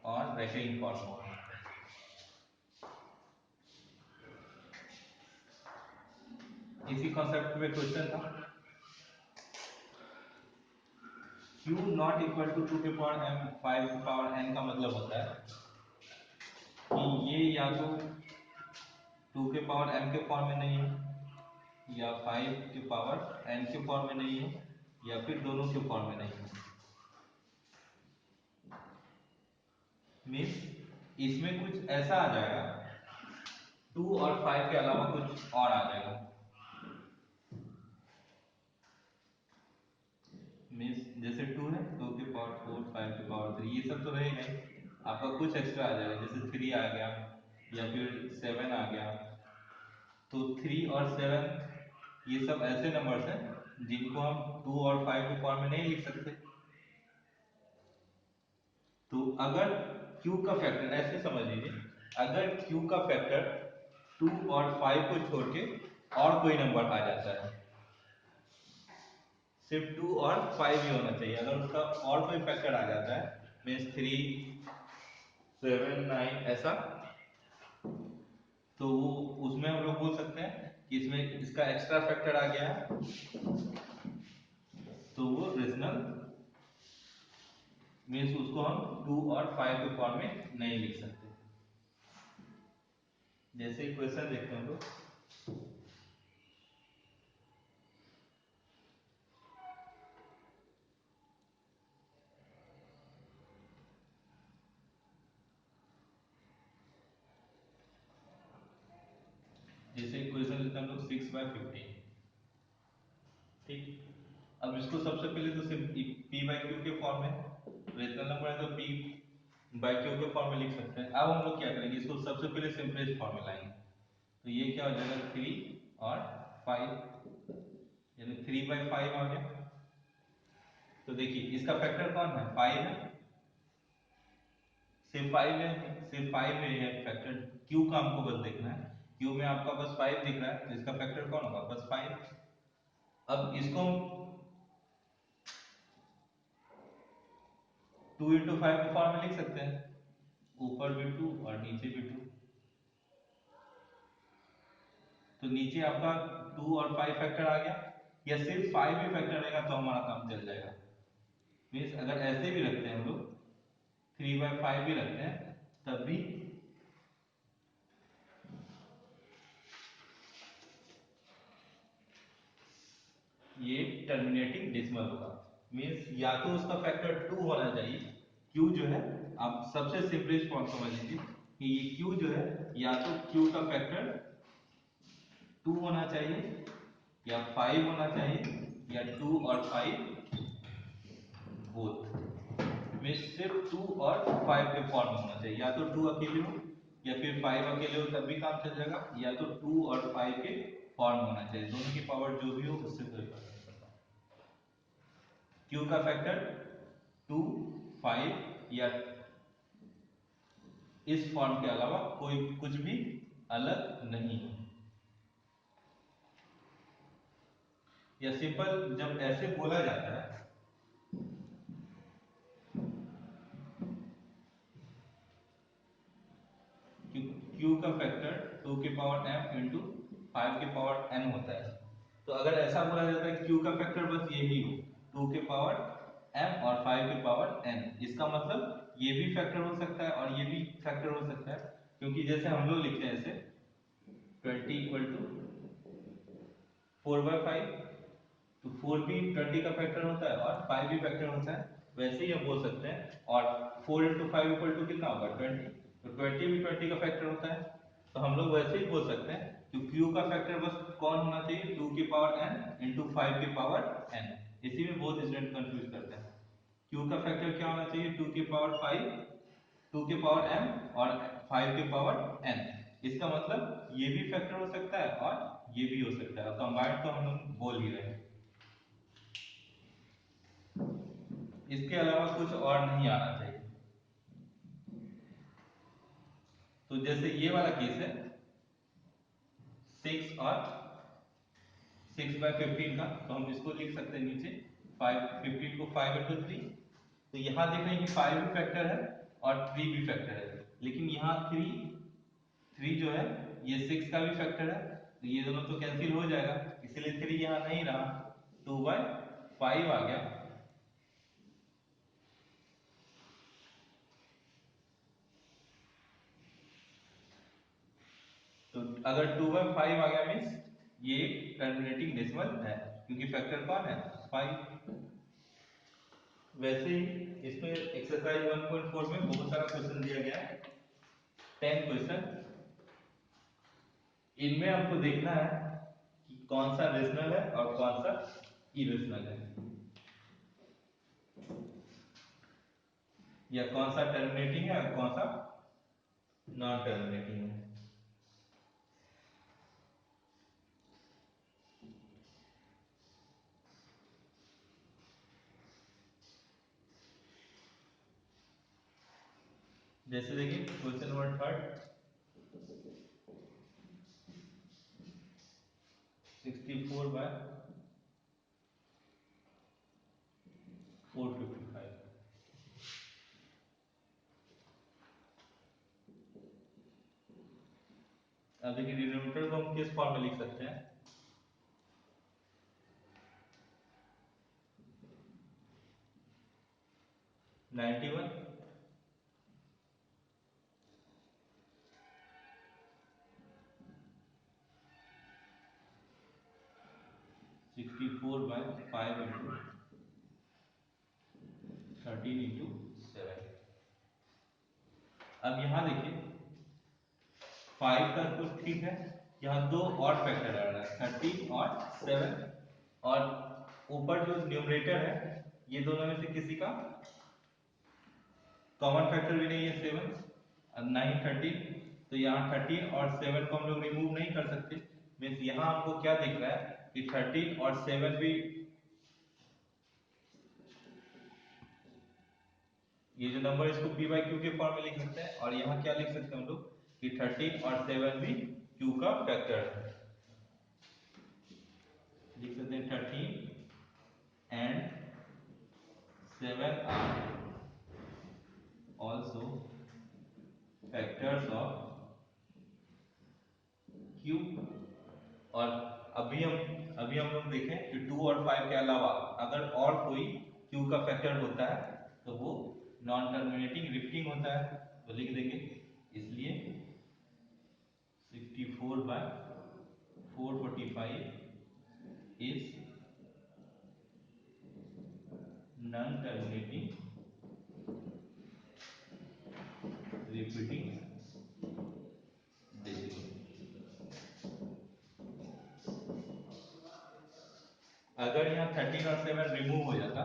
और rationing form में। इसी कॉन्सेप्ट में क्वेश्चन था q नॉट इक्वल टू 2 के पावर m 5 के पावर n का मतलब होता है कि ये या तो 2 के पावर m के फॉर्म में नहीं है या 5 के पावर n के फॉर्म में नहीं है या फिर दोनों के फॉर्म में नहीं है। मीन्स इसमें कुछ ऐसा आ जाएगा 2 और 5 के अलावा कुछ और आ जाएगा। मीन्स जैसे 2 है 2 के पावर 4 5 के पावर 3 ये सब तो रहेगा ही, आपका कुछ एक्स्ट्रा आ जाएगा जैसे 3 आ गया या फिर 7 आ गया। तो 3 और 7 ये सब ऐसे नंबर्स हैं जिनको हम 2 और 5 के फॉर्म में नहीं लिख सकते। तो अगर q का फैक्टर ऐसे समझ लीजिए, अगर q का फैक्टर 2 और 5 को छोड़ के और कोई नंबर आ जाता है, सिर्फ 2 और 5 ही होना चाहिए, अगर उसका और कोई फैक्टर आ जाता है मीन्स 3 7 9 ऐसा, तो वो उसमें हम लोग बोल सकते हैं कि इसमें इसका एक्स्ट्रा फैक्टर आ गया है, तो वो रेशनल मीन्स उसको हम 2 और 5 के फॉर्म में नहीं लिख सकते। जैसे क्वेश्चन देखते हैं हम लोग, जैसे क्वेश्चन लेते हैं हम लोग 6/15, ठीक। अब इसको सबसे पहले तो सिर्फ p बाई क्यू के फॉर्म में, रेशनल नंबर है तो p बाई क्यू के फॉर्म में लिख सकते हैं। अब हम लोग क्या करेंगे, इसको सबसे पहले सिंपलेस्ट फॉर्म में लाएंगे, तो ये क्या हो जाएगा 3 और 5 यानी 3/5 आ गया। तो देखिए इसका फैक्टर कौन है, 5 है, सिर्फ 5 है, सिर्फ 5 में है फैक्टर, क्यू का हमको बस देखना है, क्यू में आपका बस 5 दिख रहा है तो इसका फैक्टर कौन होगा, बस 5। अब इसको 2 इंटू 5 के फॉर्म में लिख सकते हैं, ऊपर भी 2 और नीचे भी 2, तो नीचे आपका 2 और 5 फैक्टर आ गया, या सिर्फ 5 भी फैक्टर रहेगा तो हमारा काम चल जाएगा। मीन्स अगर ऐसे भी रखते हैं हम लोग 3/5 भी रखते हैं तब भी ये टर्मिनेटिंग डेसिमल होगा। मीन्स या तो उसका फैक्टर 2 होना चाहिए, q जो है आप सबसे सिंपलेस्ट फॉर्म समझ लीजिए कि ये q जो है या तो q का फैक्टर 2 होना चाहिए या 5 होना चाहिए या 2 और 5 बोथ। मीन्स सिर्फ 2 और 5 के फॉर्म में होना चाहिए, या तो 2 अकेले हो या फिर 5 अकेले हो तब भी काम चल जाएगा, या तो 2 और 5 के फॉर्म होना चाहिए, दोनों की पावर जो भी हो उससे कोई फर्क नहीं पड़ता। q का फैक्टर 2 5 या इस फॉर्म के अलावा कोई कुछ भी अलग नहीं है। या सिंपल जब ऐसे बोला जाता है कि q का फैक्टर 2 के पावर m इंटू 5 के पावर n होता है, तो अगर ऐसा बोला जाता है q का फैक्टर बस यही हो 2 के पावर m और 5 के पावर n, इसका मतलब ये भी फैक्टर हो सकता है और ये भी फैक्टर हो सकता है, क्योंकि जैसे हम लोग लिखते हैं ऐसे 20 इक्वल टू 4/5, तो 4 भी 20 का फैक्टर होता है और 5 भी फैक्टर होता है, वैसे ही हम बोल सकते हैं। और 4 इंटू 5 इक्वल टू कितना होगा 20, तो 20 भी 20 का फैक्टर होता है, तो हम लोग वैसे ही बोल सकते हैं कि q का फैक्टर बस कौन होना चाहिए 2 की पावर n इंटू 5 की पावर n। इसी में बहुत स्टूडेंट कंफ्यूज करते हैं, q का फैक्टर क्या होना चाहिए 2 की पावर 5 2 के पावर m और 5 के पावर n, इसका मतलब ये भी फैक्टर हो सकता है और ये भी हो सकता है, कंबाइंड तो हम लोग बोल ही रहे हैं, इसके अलावा कुछ और नहीं आना चाहिए। तो जैसे ये वाला केस है 6 और 6/15 का, तो हम इसको लिख सकते हैं नीचे 5 15 को 5 इंटू 3, तो यहाँ देख रहे हैं कि 5 भी फैक्टर है और 3 भी फैक्टर है, लेकिन यहाँ 3 जो है ये 6 का भी फैक्टर है, तो ये दोनों तो कैंसिल हो जाएगा, इसलिए 3 यहाँ नहीं रहा, 2/5 आ गया। तो अगर 2/5 आ गया मीन्स ये एक टर्मिनेटिंग डेसिमल है, क्योंकि फैक्टर कौन है 5। वैसे ही इसमें एक्सरसाइज 1.4 में बहुत सारा क्वेश्चन दिया गया है, 10 क्वेश्चन। इनमें आपको देखना है कि कौन सा रेशनल है और कौन सा इरेशनल है, या कौन सा टर्मिनेटिंग है और कौन सा नॉन टर्मिनेटिंग है। जैसे देखिए क्वेश्चन नंबर थर्ड, 64/455। अब देखिए डिनोमिनेटर को हम किस फॉर्म में लिख सकते हैं, 91 64/5 इंटू 13 इंटू 7। अब यहाँ देखिए 5 का तो ठीक है, यहाँ दो और फैक्टर आ रहा है 13 और 7, और ऊपर जो न्यूमरेटर है ये दोनों में से किसी का कॉमन फैक्टर भी नहीं है 7, और 9 13, तो यहाँ 13 और 7 को हम लोग रिमूव नहीं कर सकते, मीन्स यहाँ हमको क्या दिख रहा है कि 13 और 7 भी, ये जो नंबर इसको p बाई क्यू के फॉर्म में लिख सकते हैं, और यहाँ क्या लिख सकते हैं हम लोग कि 13 और 7 भी q का फैक्टर है, लिख सकते हैं 13 and 7 are also factors of q। और अभी हम लोग देखें कि 2 और 5 के अलावा अगर और कोई q का फैक्टर होता है तो वो नॉन टर्मिनेटिंग रिपीटिंग होता है, तो लिख देंगे इसलिए 64/445 is non terminating repeating decimal. अगर यहाँ 13 और 7 रिमूव हो जाता,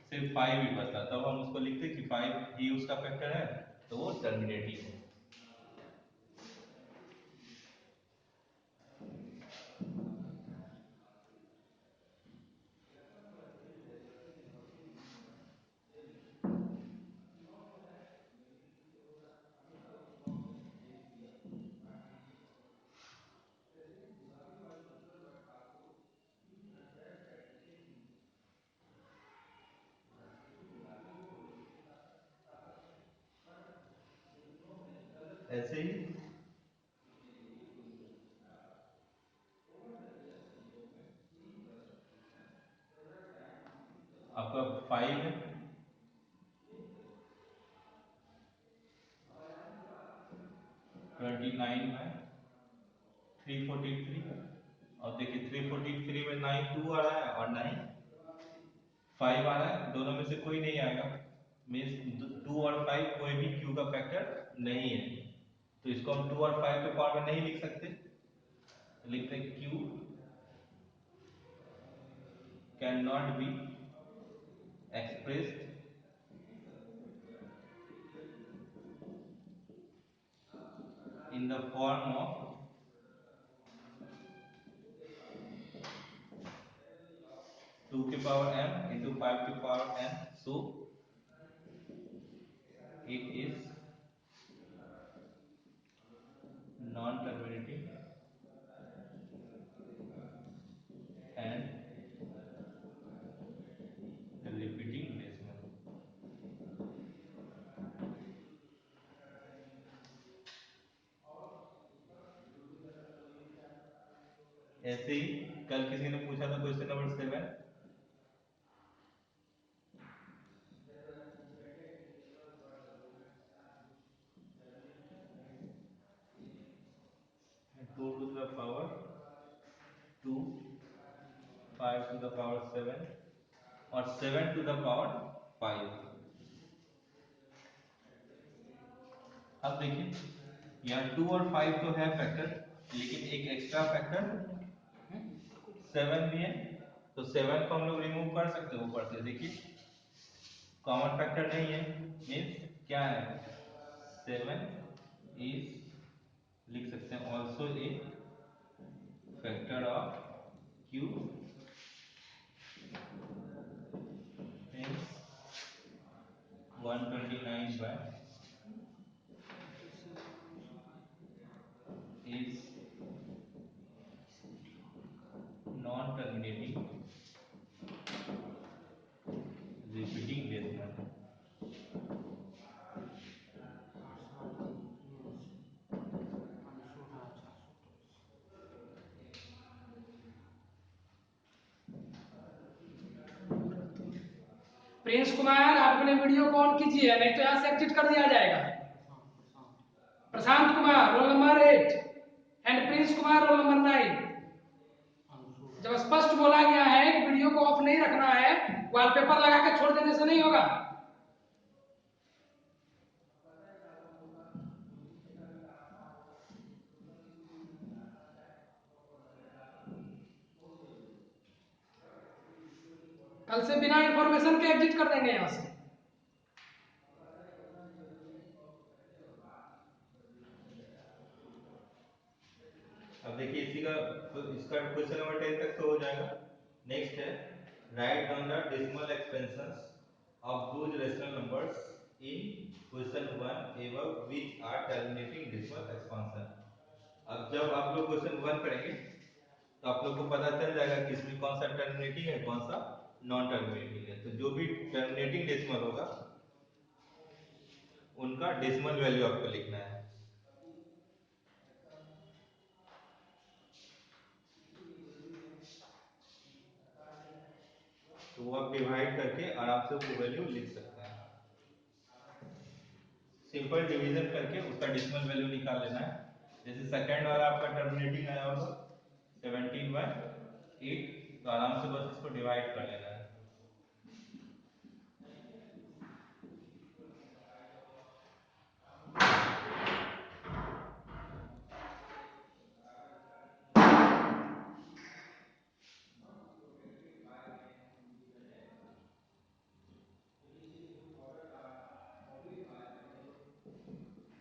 सिर्फ 5 ही बचता, तब हम उसको लिखते कि 5 ही उसका फैक्टर है, तो वो टर्मिनेटिंग है। ऐसे ही आपका 5 है, 29/343, और देखिए 343 में 9 2 आ रहा है और 9 5 आ रहा है, दोनों में से कोई नहीं आएगा, मीन्स 2 और 5 कोई भी q का फैक्टर नहीं है, तो इसको हम 2 और 5 के फॉर्म में नहीं लिख सकते, तो लिखते हैं q can not be expressed in the form of 2 के पावर m into 5 के power n, so it is non terminating and repeating decimal। ऐसे ही कल किसी ने पूछा था question number 7, 2 to the power 2, 5 to the power 7 और 7 to the power 5। अब देखिए यहाँ 2 और 5 तो है फैक्टर, लेकिन एक एक्स्ट्रा फैक्टर 7 भी है, तो 7 को हम लोग रिमूव कर सकते हैं ऊपर से। देखिए कॉमन फैक्टर नहीं है, मीन्स क्या है, 7 इज लिख सकते हैं also a factor of Q, means 129 by is non terminating repeating decimal। Prince Kumar आप अपने वीडियो को ऑन कीजिए, नहीं तो यहाँ से एग्जिट कर दिया जाएगा। Prashant Kumar roll number 8 and Prince Kumar roll number 9। जब स्पष्ट बोला गया है कि वीडियो को ऑफ नहीं रखना है, वॉलपेपर लगा के छोड़ देने से नहीं होगा। कल से बिना इंफॉर्मेशन के एग्जिट कर देंगे यहाँ से। अब देखिए इसी का इसका क्वेश्चन नंबर 10 तक तो हो जाएगा। नेक्स्ट है write down the decimal expansions of those rational numbers in question 1 above which are terminating decimal expansion. अब जब आप लोग क्वेश्चन 1 करेंगे तो आप लोग को पता चल जाएगा कि इसमें कौन सा टर्मिनेटिंग है कौन सा नॉन टर्मिनेटिंग है। तो जो भी टर्मिनेटिंग डेसिमल होगा उनका डेसिमल वैल्यू आपको लिखना है। तो वो आप डिवाइड करके आराम से वो वैल्यू लिख सकते हैं। सिंपल डिवीजन करके उसका डेसिमल वैल्यू निकाल लेना है। जैसे सेकंड वाला आपका टर्मिनेटिंग आया होगा 17/8, तो आराम से बस इसको डिवाइड कर लेना है।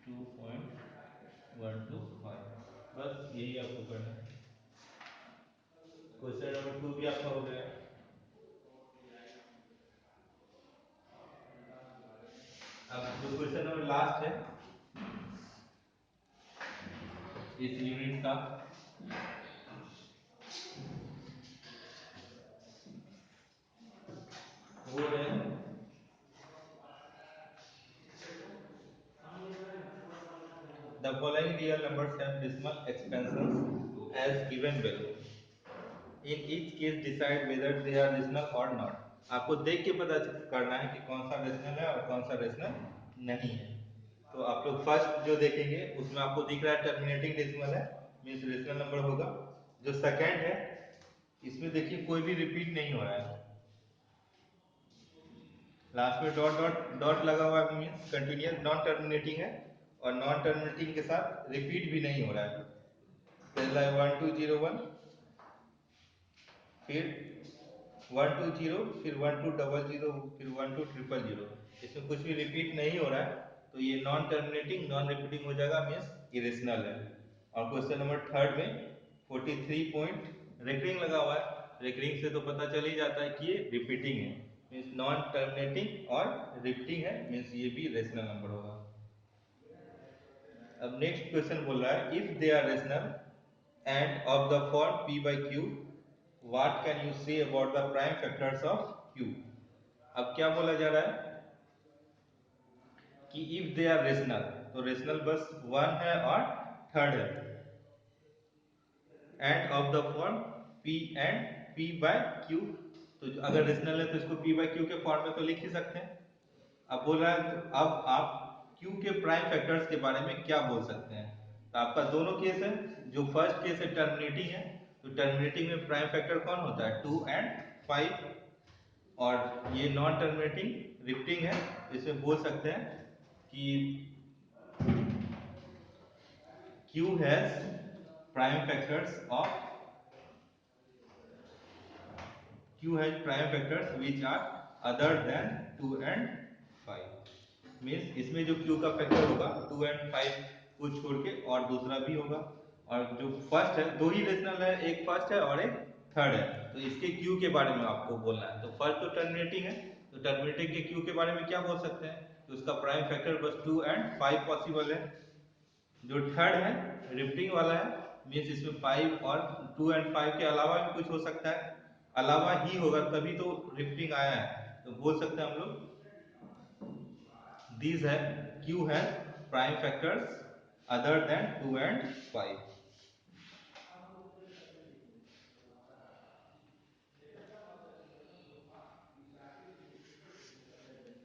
टू पॉइंट 125, बस यही आपको करना है। क्वेश्चन नंबर 2 भी आपका हो गया। अब जो क्वेश्चन नंबर लास्ट है इस यूनिट का, वो है the following real numbers have decimal expansions as given below, in each case decide whether they are rational or not। आपको देख के पता करना है कि कौन सा रेशनल है और कौन सा रेशनल नहीं है। तो आप लोग फर्स्ट जो देखेंगे उसमें आपको दिख रहा है टर्मिनेटिंग डेसिमल है, मींस रेशनल नंबर होगा। जो सेकंड है इसमें देखिए कोई भी रिपीट नहीं हो रहा है, लास्ट में डॉट डॉट डॉट लगा हुआ है, मींस कंटीन्यूअस नॉन टर्मिनेटिंग है, और नॉन टर्मिनेटिंग के साथ रिपीट भी नहीं हो रहा है। पहला है 1201, फिर 120, फिर 1200, फिर 12000। इसमें कुछ भी रिपीट नहीं हो रहा है, तो ये नॉन टर्मिनेटिंग नॉन रिपीटिंग हो जाएगा, मींस इरेशनल है। और क्वेश्चन नंबर थर्ड में 43 पॉइंट रेकरिंग लगा हुआ है, रेकरिंग से तो पता चल ही जाता है कि ये रिपीटिंग है, मींस नॉन टर्मिनेटिंग और रिपीटिंग है, मींस ये भी रेशनल नंबर होगा। अब नेक्स्ट क्वेश्चन बोल रहा है if they are rational and of the form p by q, what can you say about the prime factors of q। अब क्या बोला जा रहा है कि if they are rational, तो रेशनल बस 1 है और थर्ड है। And of the form P and P by Q। तो अगर रेशनल है तो इसको P बाय Q के फॉर्म में तो लिख ही सकते हैं। अब बोल रहा है तो अब आप Q के प्राइम फैक्टर्स के बारे में क्या बोल सकते हैं। तो आपका दोनों केस है। जो फर्स्ट केस है टर्मिनेटिंग है, तो टर्मिनेटिंग में प्राइम फैक्टर कौन होता है 2 एंड 5। और ये नॉन टर्मिनेटिंग रिपीटिंग है, इसमें बोल सकते हैं कि Q has prime factors of Q has prime factors which are other than 2 and 5। Means इसमें जो Q का फैक्टर होगा 2 एंड 5 को छोड़ के और दूसरा भी होगा। और जो फर्स्ट है, दो ही रेशनल है, एक फर्स्ट है और एक थर्ड है, तो इसके Q के बारे में आपको बोलना है। तो फर्स्ट तो टर्मिनेटिंग है, तो टर्मिनेटिंग के Q के बारे में क्या बोल सकते हैं, तो उसका प्राइम फैक्टर बस 2 एंड 5 पॉसिबल है। जो थर्ड है रिफ्टिंग वाला है, मीन्स इसमें 5 और 2 एंड 5 के अलावा भी कुछ हो सकता है, अलावा ही होगा तभी तो रिफ्टिंग आया है। तो बोल सकते हैं हम लोग दीज है क्यू है prime factors other than 2 and 5।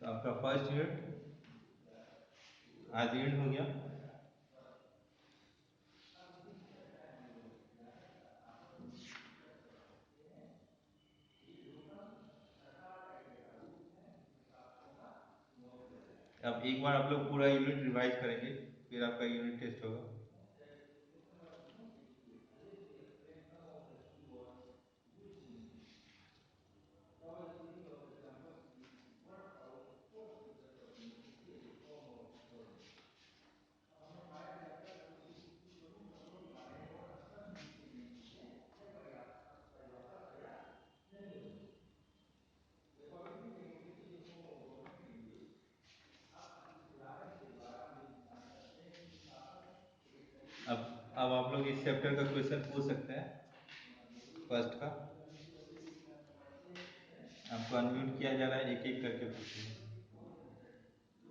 तो आपका फर्स्ट यूनिट आज एंड हो गया। अब एक बार आप लोग पूरा यूनिट रिवाइज करेंगे, फिर आपका यूनिट टेस्ट होगा। अब आप लोग इस चैप्टर का क्वेश्चन पूछ सकते हैं, फर्स्ट का। आपको अनम्यूट किया जा रहा है, एक एक करके पूछिए।